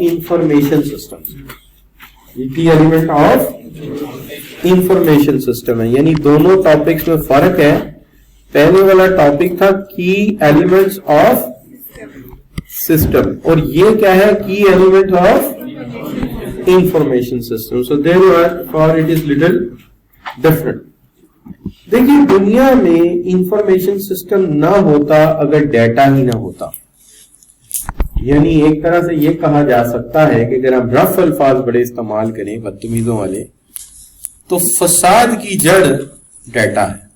Information system, ये की element of information system है। यानी दोनों टॉपिक्स में फर्क है। पहले वाला टॉपिक था की एलिमेंट्स ऑफ सिस्टम, और ये क्या है, की element of information system. So therefore it is little different. देखिए दुनिया में इंफॉर्मेशन सिस्टम ना होता अगर डेटा ही ना होता, यानी एक तरह से ये कहा जा सकता है कि अगर हम रफ अल्फाज बड़े इस्तेमाल करें बदतमीजों वाले, तो फसाद की जड़ डेटा है।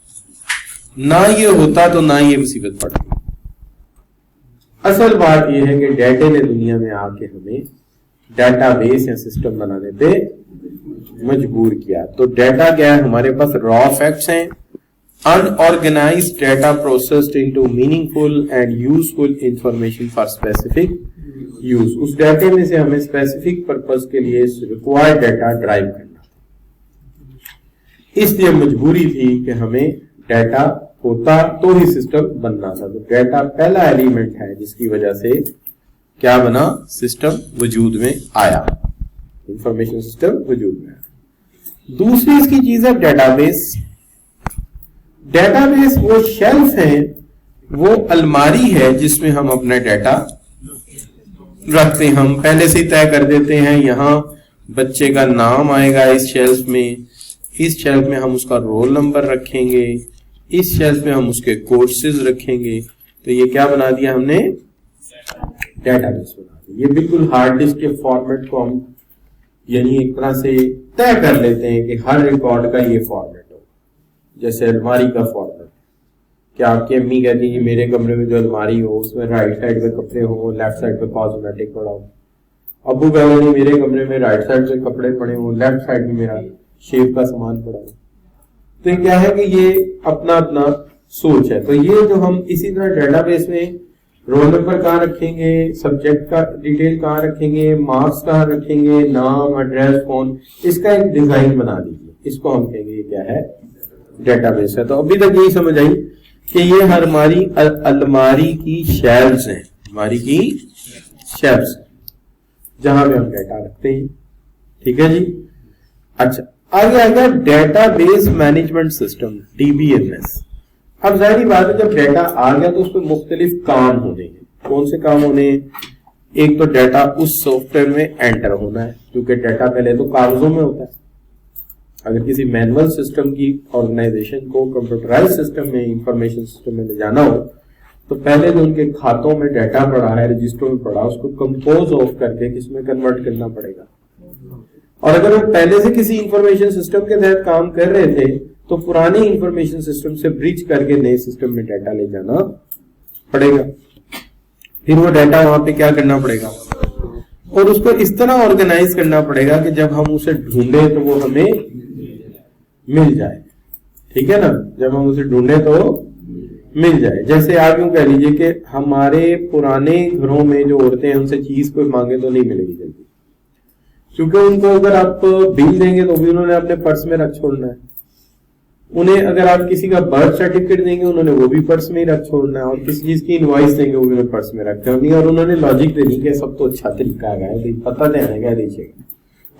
ना ये होता तो ना ये मुसीबत पड़ती। असल बात यह है कि डेटा ने दुनिया में आके हमें डेटाबेस या सिस्टम बनाने पे मजबूर किया। तो डेटा क्या है, हमारे पास रॉ फैक्ट्स हैं, unorganised data processed into meaningful and useful information for specific use. उस डेटा में से हमें स्पेसिफिक पर्पस के लिए रिक्वायर्ड डेटा ड्राइव करना, इसलिए मजबूरी थी कि हमें डेटा होता तो ही सिस्टम बनना था। तो डेटा पहला एलिमेंट है जिसकी वजह से क्या बना, सिस्टम वजूद में आया, इंफॉर्मेशन सिस्टम वजूद में आया। दूसरी इसकी चीज है डेटाबेस। डेटाबेस वो शेल्फ है, वो अलमारी है जिसमें हम अपना डेटा रखते हैं। हम पहले से ही तय कर देते हैं यहां बच्चे का नाम आएगा इस शेल्फ में, इस शेल्फ में हम उसका रोल नंबर रखेंगे, इस शेल्फ में हम उसके कोर्सेज रखेंगे। तो ये क्या बना दिया हमने, डेटाबेस बना दिया। ये बिल्कुल हार्ड डिस्क के फॉर्मेट को हम यानी एक तरह से तय कर लेते हैं कि हर रिकॉर्ड का ये फॉर्मेट हो, जैसे अलमारी का फॉर्मेट। क्या आपकी अम्मी कहती है कि मेरे कमरे में जो अलमारी हो उसमें राइट साइड पे कपड़े हो, लेफ्ट साइड पे कॉस्मेटिक पड़ा हो। अबू कहते हैं मेरे कमरे में राइट साइड पे कपड़े पड़े हो, लेफ्ट साइड में मेरा शेव का सामान पड़ा हो। तो ये क्या है कि ये अपना अपना सोच है। तो ये जो हम इसी तरह डेटाबेस में रोल नंबर कहाँ रखेंगे, सब्जेक्ट का डिटेल कहाँ रखेंगे, मार्क्स कहाँ रखेंगे, नाम, एड्रेस, फोन, इसका एक डिजाइन बना दीजिए। इसको हम कहेंगे ये क्या है, डेटाबेस है। तो अभी तक यही समझ आई कि ये हमारी अलमारी की शेल्फ्स हैं, हमारी की शेल्फ्स जहां पे हम डेटा रखते हैं। ठीक है जी। अच्छा, आगे आएगा डेटाबेस मैनेजमेंट सिस्टम, डीबीएमएस। अब जाहिर बात है जब डेटा आ गया तो उसमें मुख्तलिफ काम होने हैं। कौन से काम होने हैं, एक तो डेटा उस सॉफ्टवेयर में एंटर होना है, क्योंकि डेटा पहले तो कागजों में होता है। अगर किसी मैनुअल सिस्टम की ऑर्गेनाइजेशन को कंप्यूटराइज सिस्टम में, इंफॉर्मेशन सिस्टम में ले जाना हो तो पहले जो उनके खातों में डेटा पड़ा है, रजिस्टरों में पड़ा, उसको कंपोज ऑफ करके किसमें कन्वर्ट करना पड़ेगा। और अगर हम पहले से किसी इंफॉर्मेशन सिस्टम के तहत काम कर रहे थे तो पुराने इंफॉर्मेशन सिस्टम से ब्रिज करके नए सिस्टम में डेटा ले जाना पड़ेगा। फिर वो डेटा वहां पे क्या करना पड़ेगा, और उसको इस तरह ऑर्गेनाइज करना पड़ेगा कि जब हम उसे ढूंढे तो वो हमें मिल जाए। ठीक है ना, जब हम उसे ढूंढे तो मिल जाए। जैसे आप यूं कह लीजिए कि हमारे पुराने घरों में जो औरतें हैं उनसे चीज कोई मांगे तो नहीं मिलेगी जल्दी, क्योंकि उनको अगर आप बिल देंगे तो भी उन्होंने अपने पर्स में रख छोड़ना है। उन्हें अगर आप किसी का बर्थ सर्टिफिकेट देंगे उन्होंने वो भी पर्स में ही रख छोड़ना है, और किसी चीज की इनवॉइस देंगे वो भी पर्स में रख छोड़नी है। और उन्होंने लॉजिक देनी कि सब तो अच्छा तरीका है, पता देना क्या दीजिएगा,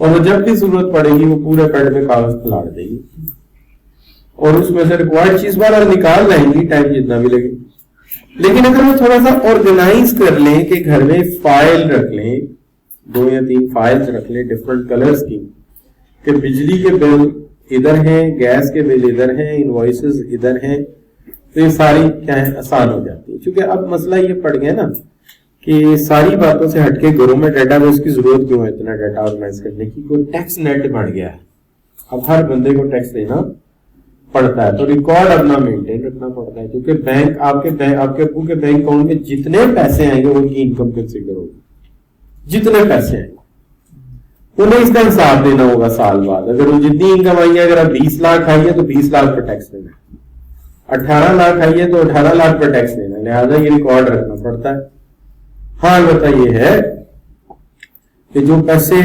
और वो जब भी जरूरत पड़ेगी वो पूरे पेड़ में कागज खिलाड़ देगी और उसमें से रिक्वायर्ड चीज बाहर निकाल लाएंगी, टाइम जितना भी लगे। लेकिन अगर वो थोड़ा सा ऑर्गेनाइज कर लें कि घर में फाइल रख लें, 2 या 3 फाइल्स रख लें डिफरेंट कलर्स की, कि बिजली के बिल इधर हैं, गैस के बिल इधर हैं, इनवॉइसेस इधर हैं, तो ये सारी क्या है आसान हो जाती है। क्योंकि अब मसला ये पड़ गया ना कि सारी बातों से हटके घरों में डेटाबेस की जरूरत क्यों है इतना डेटा ऑर्गेनाइज करने की, कोई टैक्स नेट बढ़ गया है। अब हर बंदे को टैक्स देना पड़ता है, तो रिकॉर्ड अपना मेंटेन रखना पड़ता है, क्योंकि बैंक आपके अब्बू के बैंक अकाउंट में जितने पैसे आएंगे उनकी इनकम कंसिडर होगी। जितने पैसे आएंगे उन्हें इसका हिसाब देना होगा साल बाद। अगर वो जितनी इनकम आई है, अगर आप 20 लाख आई है तो 20 लाख पर टैक्स देना है, 18 लाख आई है तो 18 लाख पर टैक्स देना है, लिहाजा ये रिकॉर्ड रखना पड़ता है। हाँ, अलबत्ता ये है कि जो पैसे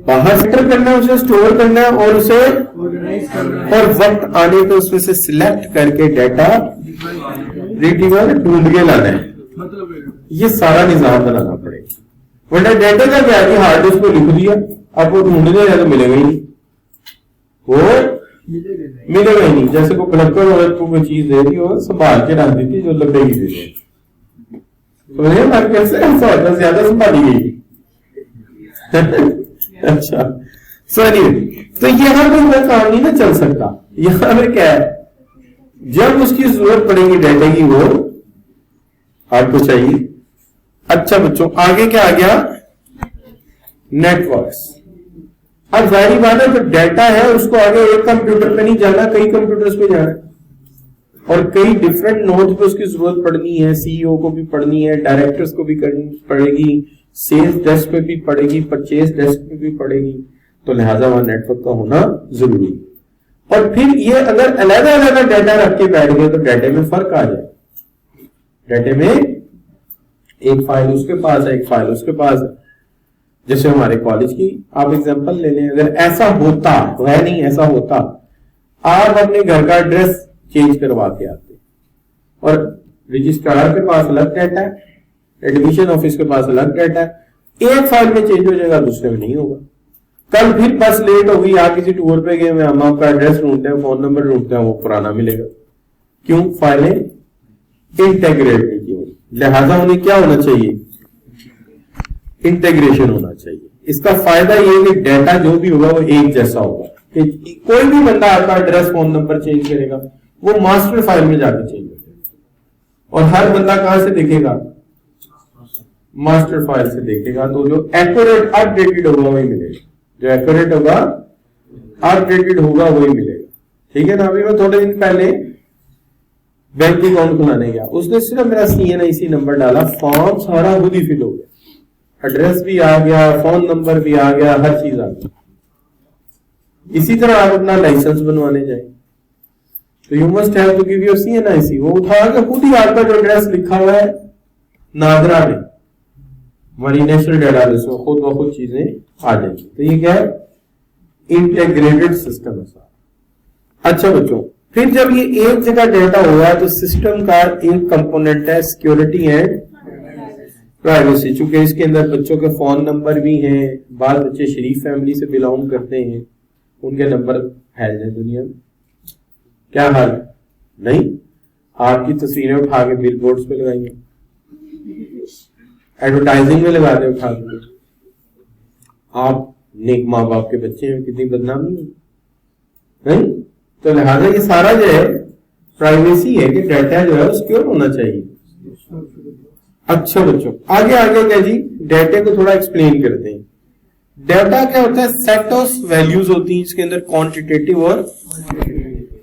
बाहर सेटल करना है उसे स्टोर करना है और उसे और वक्त आने पर उसमें से सिलेक्ट करके डेटा रिट्रीवर ढूंढ के लाना है, ये सारा निजाम बनाना पड़ेगा। वरना डाटा का क्या है, हार्ड डिस्क को लिख दिया, अब वो ढूंढने जाए तो मिलेगा ही नहीं, वो मिलेगा ही नहीं। जैसे कोई कलेक्टर औरत को कोई चीज दे दी और संभाल के रख दी थी, जो लगेगी दे दे, तो कैसे ऐसा होता, ज्यादा संभाली गई। अच्छा सॉरी, तो यहाँ पे मैं काम नहीं ना चल सकता। यहाँ पे क्या है, जब उसकी जरूरत पड़ेगी डाटा की वो आपको चाहिए। अच्छा बच्चों, आगे क्या आ गया, नेटवर्क्स। अब जाहिर बात है, जो डाटा है उसको आगे एक कंप्यूटर पे नहीं जाना, कई कंप्यूटर्स पे जाना है, और कई डिफरेंट नोड पे उसकी जरूरत पड़नी है। सीईओ को भी पढ़नी है, डायरेक्टर्स को भी करनी पड़ेगी, सेल्स डेस्क पे भी पड़ेगी, परचेज डेस्क पे भी पड़ेगी, तो लिहाजा वहां नेटवर्क का होना जरूरी। और फिर ये अगर अलग अलग डाटा रख के बैठ गए तो डाटे में फर्क आ जाए। डाटे में एक फाइल उसके पास है, एक फाइल उसके पास है। जैसे हमारे कॉलेज की आप एग्जांपल ले लें, अगर ऐसा होता, है नहीं ऐसा होता, आप अपने घर का एड्रेस चेंज करवा के आते और रजिस्ट्रार के पास अलग डाटा है, एडमिशन ऑफिस के पास अलग डाटा है, एक फाइल में चेंज हो जाएगा, दूसरे में नहीं होगा। कल फिर बस लेट हो गई, आप किसी टूर पे गए, हम आपका एड्रेस ढूंढते हैं, फोन नंबर ढूंढते हैं, वो पुराना मिलेगा। क्यों? फाइलें इंटेग्रेट नहीं की होगी, लिहाजा उन्हें क्या होना चाहिए, इंटीग्रेशन होना चाहिए। इसका फायदा ये है कि डाटा जो भी होगा वो एक जैसा होगा, कि कोई भी बंदा आपका एड्रेस फोन नंबर चेंज करेगा वो मास्टर फाइल में जाकर चेंज हो जाएगा, और हर बंदा कहां से देखेगा, मास्टर फाइल से देखेगा। तो जो एक्यूरेट अपडेटेड होगा वही मिलेगा, जो एक्यूरेट होगा अपडेटेड होगा वही मिलेगा। ठीक है ना। अभी मैं थोड़े दिन पहले बैंक अकाउंट खुलाने गया, उसने सिर्फ मेरा CNIC नंबर डाला, फॉर्म सारा खुद ही फिल हो गया, एड्रेस भी आ गया, फोन नंबर भी आ गया, हर चीज आ गई। इसी तरह आप अपना लाइसेंस बनवाने जाए तो you must have to give your CNIC, वो उठा के खुद ही आपका जो एड्रेस लिखा हुआ है नागरा में, हमारी नेशनल डेटाबेस में खुद ब खुद चीजें आ जाएंगी। तो ये क्या है, इंटीग्रेटेड सिस्टम है सारा। अच्छा बच्चों, फिर जब ये एक जगह डेटा हुआ तो सिस्टम का एक कंपोनेंट है सिक्योरिटी एंड प्राइवेसी। चूंकि इसके अंदर बच्चों के फोन नंबर भी हैं, बाद बच्चे शरीफ फैमिली से बिलोंग करते हैं, उनके नंबर फैल जाए दुनिया में, क्या हाल है? नहीं, आपकी तस्वीरें उठा के बिल बोर्ड्स पे लगाएंगे, एडवर्टाइजिंग में लगा दे उठा के, आप नेक माँ बाप के बच्चे हैं, कितनी बदनामी है, नहीं? तो लिहाजा ये सारा जो है प्राइवेसी है कि डाटा जो है सिक्योर होना चाहिए। अच्छा बच्चों, आगे आगे क्या जी, डाटा को थोड़ा एक्सप्लेन करते हैं। डाटा क्या होता है, सेट ऑफ वैल्यूज होती हैं, इसके अंदर क्वांटिटेटिव और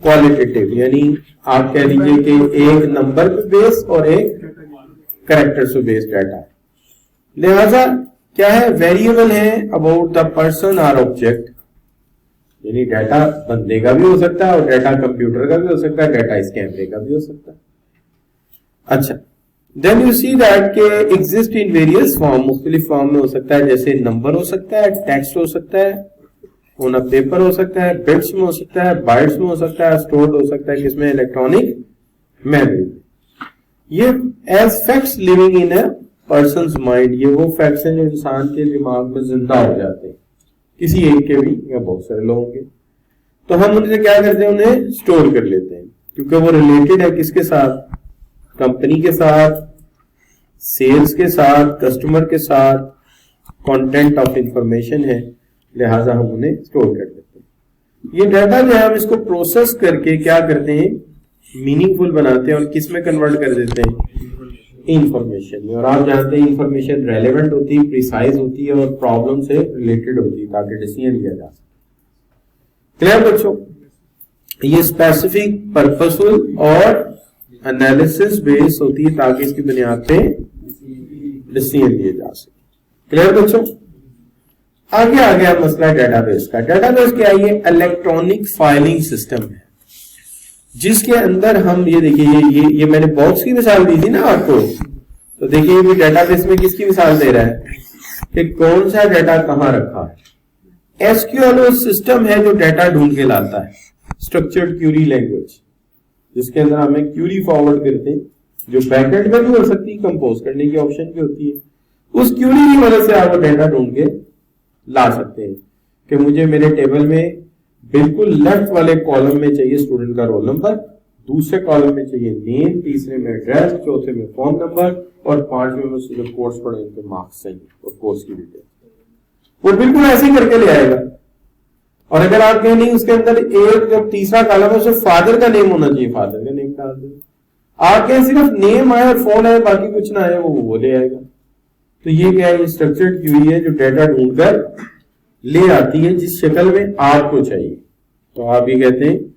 क्वालिटेटिव, यानी आप कह लीजिए कि एक नंबर पे बेस और एक कैरेक्टर से बेस्ड डाटा है। लिहाजा क्या है, वेरिएबल है अबाउट द पर्सन और ऑब्जेक्ट, यानी डाटा बंदे का भी हो सकता है और डाटा कंप्यूटर का भी हो सकता है, डाटा इस कैमरे का भी हो सकता है। अच्छा, देन यू सी दैट के एग्जिस्ट इन वेरियस फॉर्म, मुख्तलिफ फॉर्म में हो सकता है, जैसे नंबर हो सकता है, टेक्स्ट हो सकता है, ऑन अ पेपर हो सकता है, बिट्स में हो सकता है, बाइट्स में हो सकता है, स्टोर्ड हो सकता है किसमें, इलेक्ट्रॉनिक मेमोरी। ये as facts living in a person's mind, ये वो फैक्ट्स हैं जो इंसान के दिमाग में जिंदा हो जाते हैं, किसी एक के भी या बहुत सारे लोगों के। तो हम उनसे क्या करते हैं, उन्हें स्टोर कर लेते हैं, क्योंकि वो रिलेटेड है किसके साथ, कंपनी के साथ, सेल्स के साथ, कस्टमर के साथ, कंटेंट ऑफ इंफॉर्मेशन है, लिहाजा हम उन्हें स्टोर कर लेते हैं। ये डाटा जो है हम इसको प्रोसेस करके क्या करते हैं, मीनिंगफुल बनाते हैं और किस में कन्वर्ट कर देते हैं, इंफॉर्मेशन में। और आप जानते हैं इंफॉर्मेशन रेलेवेंट होती है, प्रिसाइज होती है और प्रॉब्लम से रिलेटेड होती है, ताकि डिसीजन लिया जा सके। क्लियर बच्चों? ये स्पेसिफिक, पर्पसफुल और एनालिसिस बेस होती है, ताकि इसकी बुनियाद पे डिसीजन लिए जा सके। क्लियर बच्चों? आगे आ गया मसला डेटाबेस का। डेटाबेस क्या है, ये इलेक्ट्रॉनिक फाइलिंग सिस्टम है, जिसके अंदर हम ये देखिए, ये मैंने बॉक्स की मिसाल दी थी ना आपको, तो देखिए ये डेटाबेस में किसकी मिसाल दे रहा है कि कौन सा डाटा कहां रखा है। एसक्यूएल वो सिस्टम है जो डाटा ढूंढ के लाता है, स्ट्रक्चर्ड क्यूरी लैंग्वेज, जिसके अंदर हमें क्यूरी फॉरवर्ड करते हैं, जो बैकएंड में भी हो सकती है, कंपोज करने की ऑप्शन भी होती है, उस क्यूरी की मदद से आप वो डेटा ढूंढ के ला सकते हैं कि मुझे मेरे टेबल में बिल्कुल लेफ्ट वाले कॉलम में चाहिए स्टूडेंट का रोल नंबर, दूसरे कॉलम में चाहिए नेम, तीसरे में एड्रेस, चौथे में फोन नंबर और पांचवें में जो कोर्स पढ़े उनके मार्क्स चाहिए और कोर्स की डिटेल। वो बिल्कुल ऐसे ही करके ले आएगा। और अगर आप कहें नहीं उसके अंदर एक जब तीसरा कॉलम है उसमें फादर का नेम होना चाहिए, फादर का नेम डाल दें। आप कहें सिर्फ नेम आए और फोन आए बाकी कुछ ना आए, वो ले आएगा। तो ये क्या है, स्ट्रक्चर्ड क्यूरी है जो डेटा ढूंढकर ले आती है जिस शक्ल में आपको चाहिए। तो आप ये कहते हैं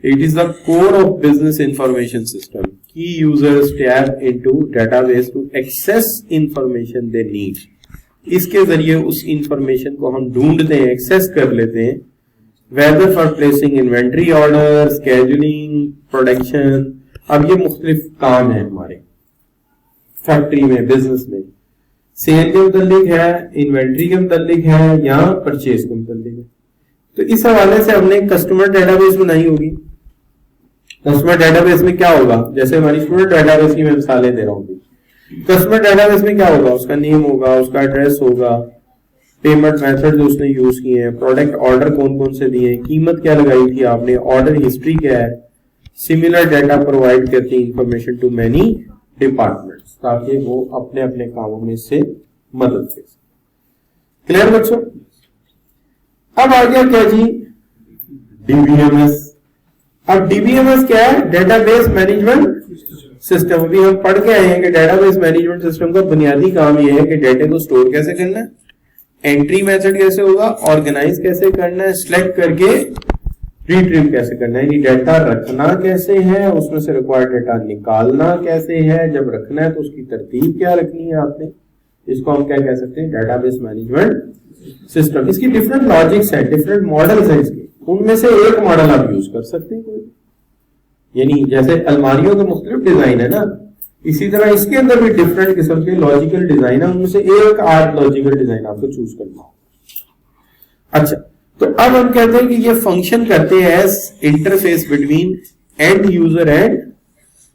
it is the core of business information system. की users tap into database to access information they need. इसके जरिए उस इंफॉर्मेशन को हम ढूंढते हैं, एक्सेस कर लेते हैं, whether for placing inventory order, scheduling, production. अब ये मुख्तलिफ काम है हमारे फैक्ट्री में, बिजनेस में, सेल के मुतालिक है, इन्वेंट्री के मुतालिक है या परचेज के मुतालिक है। तो इस हवाले से हमने कस्टमर डेटाबेस बनाई होगी। कस्टमर डेटाबेस में क्या होगा, जैसे हमारी स्टूडेंट डेटाबेस की मैं मिसालें दे रहा हूँ। कस्टमर डेटाबेस में क्या होगा, उसका नेम होगा, उसका एड्रेस होगा, पेमेंट मेथड जो उसने यूज किए हैं, प्रोडक्ट ऑर्डर कौन कौन से दिए, कीमत क्या लगाई थी आपने, ऑर्डर हिस्ट्री क्या है। सिमिलर डेटा प्रोवाइड करती है इंफॉर्मेशन टू मैनी डिपार्टमेंट्स ताकि वो अपने अपने कामों में से मदद ले सके। क्लियर बच्चों? अब आ गया क्या जी, डीबीएमएस। अब डीबीएमएस क्या है, डेटाबेस मैनेजमेंट सिस्टम। अभी हम पढ़ के आए हैं कि डेटाबेस मैनेजमेंट सिस्टम का बुनियादी काम यह है कि डेटा को स्टोर कैसे करना है, एंट्री मेथड कैसे होगा, ऑर्गेनाइज कैसे करना है, सिलेक्ट करके रिट्रीव कैसे करना है, डेटा रखना कैसे है, उसमें से रिक्वायर्ड डेटा निकालना कैसे है, जब रखना है तो उसकी तरतीब क्या रखनी है आपने। इसको हम क्या कह सकते हैं, डेटाबेस मैनेजमेंट सिस्टम। इसकी डिफरेंट लॉजिक्स हैं, डिफरेंट मॉडल्स हैं इसके, उनमें से एक मॉडल आप यूज कर सकते हैं कोई। यानी जैसे अलमारियों के मुख्तलिफ डिजाइन है ना, इसी तरह इसके अंदर भी डिफरेंट किस्म के लॉजिकल डिजाइन है, उनमें से एक आध लॉजिकल डिजाइन आपको चूज करना होगा। अच्छा, तो अब हम कहते हैं कि ये फंक्शन करते हैं as interface between end user and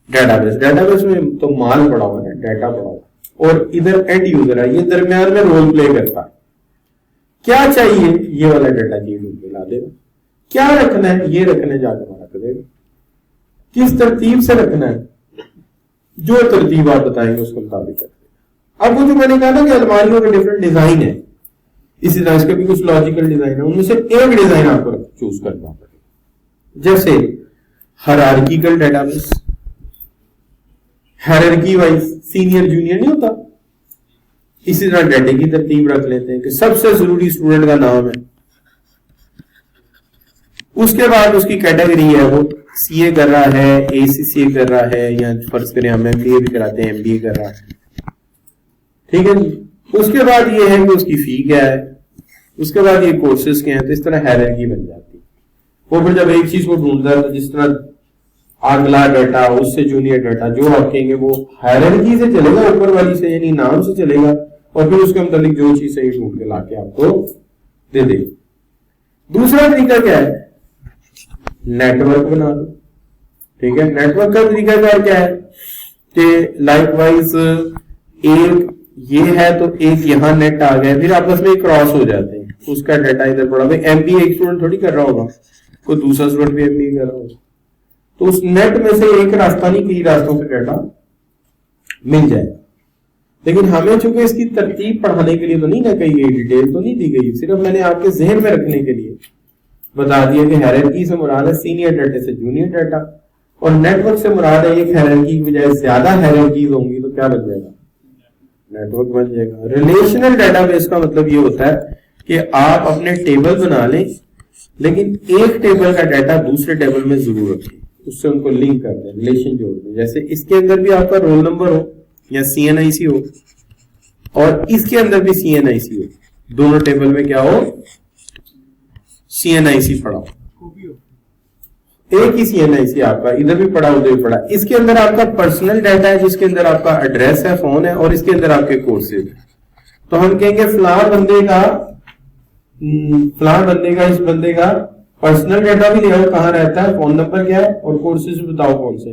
database. Database में तो माल पड़ा हुआ है, डेटा पड़ा हुआ, और इधर एंड यूजर है, ये दरमियान में रोल प्ले करता है। क्या चाहिए, ये वाला डेटा चाहिए, ला देगा। क्या रखना है, ये रखने जाकर रख देगा। किस तरतीब से रखना है, जो तरतीब आप बताएंगे उसके मुताबिक रख देगा। अब वो जो मैंने कहा ना कि अलमारियों के डिफरेंट डिजाइन है, इसी तरह इसके भी कुछ लॉजिकल डिजाइन है, उनमें से एक डिजाइन आपको चूज करना पड़ेगा। जैसे hierarchical database, hierarchy wise, senior junior नहीं होता, इसी तरह डेटा की तरतीब रख लेते हैं कि सबसे जरूरी स्टूडेंट का नाम है, उसके बाद उसकी कैटेगरी है, वो सीए कर रहा है, एसीसीए कर रहा है, या फर्ज करें हम एमबीए भी कराते हैं, एमबीए कर रहा है, ठीक है जी। उसके बाद ये है कि उसकी फी क्या है, उसके बाद ये कोर्सेज क्या हैं। तो इस तरह हायरार्की बन जाती है। वो फिर जब एक चीज को ढूंढता है तो जिस तरह अगला डाटा, उससे जूनियर डाटा, जो आप कहेंगे वो हायरार्की से चलेगा, ऊपर वाली से यानी नाम से चलेगा, और फिर उसके मुताबिक जो चीज सही ढूंढ के लाके आपको दे दे। दूसरा तरीका क्या है, नेटवर्क बना दो, ठीक है। नेटवर्क का तरीका क्या है कि लाइकवाइज एक ये है तो एक यहां नेट आ गया, फिर आपस में क्रॉस हो जाते हैं, उसका डाटा इधर पड़ा। भाई एमबीए एक स्टूडेंट थोड़ी कर रहा होगा, कोई दूसरा स्टूडेंट भी एमबीए कर रहा होगा, तो उस नेट में से एक रास्ता नहीं, कई रास्तों से डाटा मिल जाएगा। लेकिन हमें चूंकि इसकी तरतीब पढ़ाने के लिए तो नहीं ना कही गई, डिटेल तो नहीं दी गई, सिर्फ मैंने आपके जहन में रखने के लिए बता दिया कि हायरार्की से मुराद है सीनियर डाटा से जूनियर डाटा, और नेटवर्क से मुराद है एक हायरार्की की बजाय ज्यादा हायरार्कीज होंगी तो क्या बन जाएगा, नेटवर्क बन जाएगा। रिलेशनल डेटाबेस का मतलब ये होता है कि आप अपने टेबल बना लें, लेकिन एक टेबल का डाटा दूसरे टेबल में जरूर रखें, उससे उनको लिंक कर दें, रिलेशन जोड़ दें। जैसे इसके अंदर भी आपका रोल नंबर हो या सीएनआईसी हो, और इसके अंदर भी सीएनआईसी हो, दोनों टेबल में क्या हो, सीएनआईसी पड़ा हो, एक ही सीएनआईसी आपका, इधर भी पड़ा उधर भी पड़ा। इसके अंदर आपका पर्सनल डाटा है जिसके अंदर आपका एड्रेस है, फोन है, और इसके अंदर आपके कोर्सेज। तो हम कहेंगे फलां बंदे का इस बंदे का पर्सनल डाटा भी लिया, कहां रहता है, फोन नंबर क्या है, और कोर्सेज बताओ कौन से।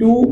2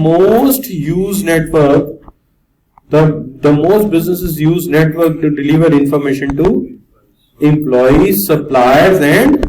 most used network, the most businesses use network to deliver information to employees, suppliers and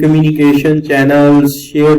communication channels share